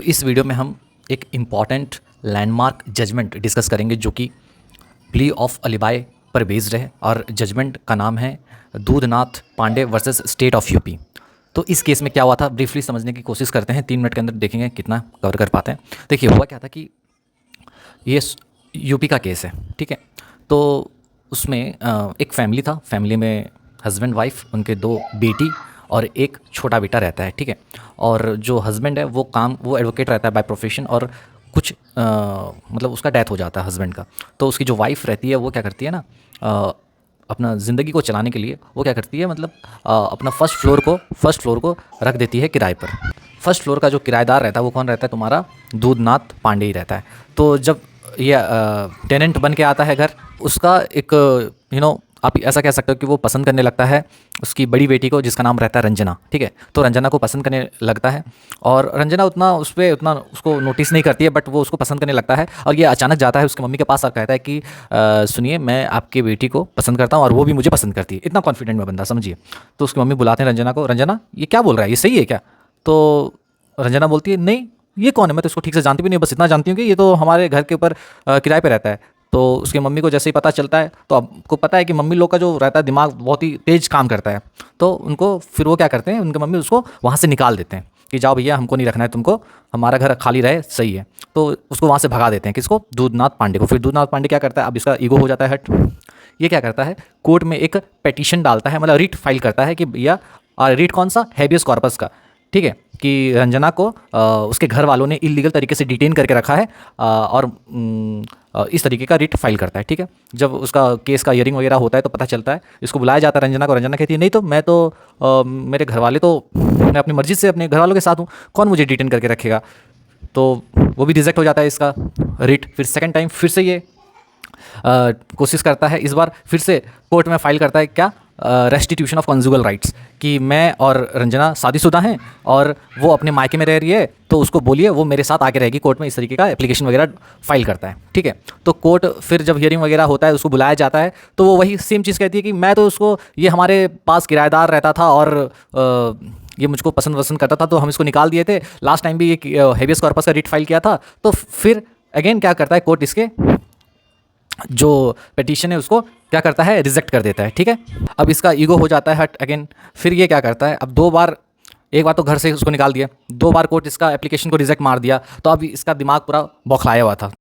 इस वीडियो में हम एक इम्पॉर्टेंट लैंडमार्क जजमेंट डिस्कस करेंगे जो कि प्ली ऑफ अलीबाई पर बेस्ड है और जजमेंट का नाम है Dudhnath Pandey versus state of UP. तो इस केस में क्या हुआ था ब्रीफली समझने की कोशिश करते हैं, 3 मिनट के अंदर देखेंगे कितना कवर कर पाते हैं। देखिए हुआ क्या था कि ये यूपी का केस है, ठीक है। तो उसमें एक फैमिली था, फैमिली में हस्बैंड वाइफ, उनके 2 बेटी और एक छोटा बेटा रहता है, ठीक है। और जो हस्बैंड है वो एडवोकेट रहता है बाय प्रोफेशन, और कुछ मतलब उसका डेथ हो जाता है हस्बैंड का। तो उसकी जो वाइफ रहती है वो क्या करती है ना, अपना ज़िंदगी को चलाने के लिए वो क्या करती है, मतलब अपना फर्स्ट फ्लोर को रख देती है किराए पर। फर्स्ट फ्लोर का जो किराएदार रहता है वो कौन रहता है, तुम्हारा दूधनाथ पांडे ही रहता है। तो जब ये टेनेंट बन के आता है घर, उसका एक आप ऐसा कह सकते हो कि वो पसंद करने लगता है उसकी बड़ी बेटी को, जिसका नाम रहता है रंजना, ठीक है। तो रंजना को पसंद करने लगता है और रंजना उतना उसको नोटिस नहीं करती है, बट वो उसको पसंद करने लगता है। और ये अचानक जाता है उसकी मम्मी के पास और कहता है कि सुनिए, मैं आपकी बेटी को पसंद करता हूँ और वो भी मुझे पसंद करती है। इतना कॉन्फिडेंट में बंदा, समझिए। तो उसकी मम्मी बुलाते हैं रंजना को, रंजना ये क्या बोल रहा है, ये सही है क्या? तो रंजना बोलती है नहीं, ये कौन है, मैं तो इसको ठीक से जानती भी नहीं, बस इतना जानती हूँ कि ये तो हमारे घर के ऊपर किराए पे रहता है। तो उसकी मम्मी को जैसे ही पता चलता है, तो आपको पता है कि मम्मी लोग का जो रहता है दिमाग बहुत ही तेज काम करता है। तो उनको फिर वो क्या करते हैं, उनके मम्मी उसको वहाँ से निकाल देते हैं कि जाओ भैया, हमको नहीं रखना है तुमको, हमारा घर खाली रहे, सही है। तो उसको वहाँ से भगा देते हैं, किसको, दूधनाथ पांडे को। फिर दूधनाथ पांडे क्या करता है, अब इसका ईगो हो जाता है हट। ये क्या करता है, कोर्ट में एक पेटिशन डालता है, मतलब रिट फाइल करता है कि भैया, रिट कौन सा, हैबियस कॉर्पस का, ठीक है, कि रंजना को उसके घर वालों ने इलीगल तरीके से डिटेन करके रखा है, और इस तरीके का रिट फाइल करता है, ठीक है। जब उसका केस का हियरिंग वगैरह होता है तो पता चलता है, इसको बुलाया जाता है रंजना को। रंजना कहती है नहीं, तो मैं तो मेरे घर वाले तो, मैं अपनी मर्जी से अपने घर वालों के साथ हूँ, कौन मुझे डिटेन करके रखेगा। तो वो भी रिजेक्ट हो जाता है इसका रिट। फिर सेकंड टाइम फिर से ये कोशिश करता है, इस बार फिर से कोर्ट में फाइल करता है क्या, रेस्टिट्यूशन ऑफ कॉन्जुगल राइट्स, कि मैं और रंजना शादीशुदा हैं और वो अपने मायके में रह रही है, तो उसको बोलिए वो मेरे साथ आके रहेगी कोर्ट में। इस तरीके का एप्लीकेशन वगैरह फाइल करता है, ठीक है। तो कोर्ट फिर जब हियरिंग वगैरह होता है, उसको बुलाया जाता है, तो वो वही सेम चीज़ कहती है कि मैं तो उसको, ये हमारे पास किराएदार रहता था और ये मुझको पसंद करता था, तो हम इसको निकाल दिए थे। लास्ट टाइम भी ये हेबियस कॉर्पस का रिट फाइल किया था। तो फिर अगेन क्या करता है कोर्ट, इसके जो पिटीशन है उसको क्या करता है, रिजेक्ट कर देता है, ठीक है। अब इसका ईगो हो जाता है हट अगेन। फिर ये क्या करता है, अब 2 बार, एक बार तो घर से उसको निकाल दिया, 2 बार कोर्ट इसका एप्लीकेशन को रिजेक्ट मार दिया, तो अब इसका दिमाग पूरा बौखलाया हुआ था।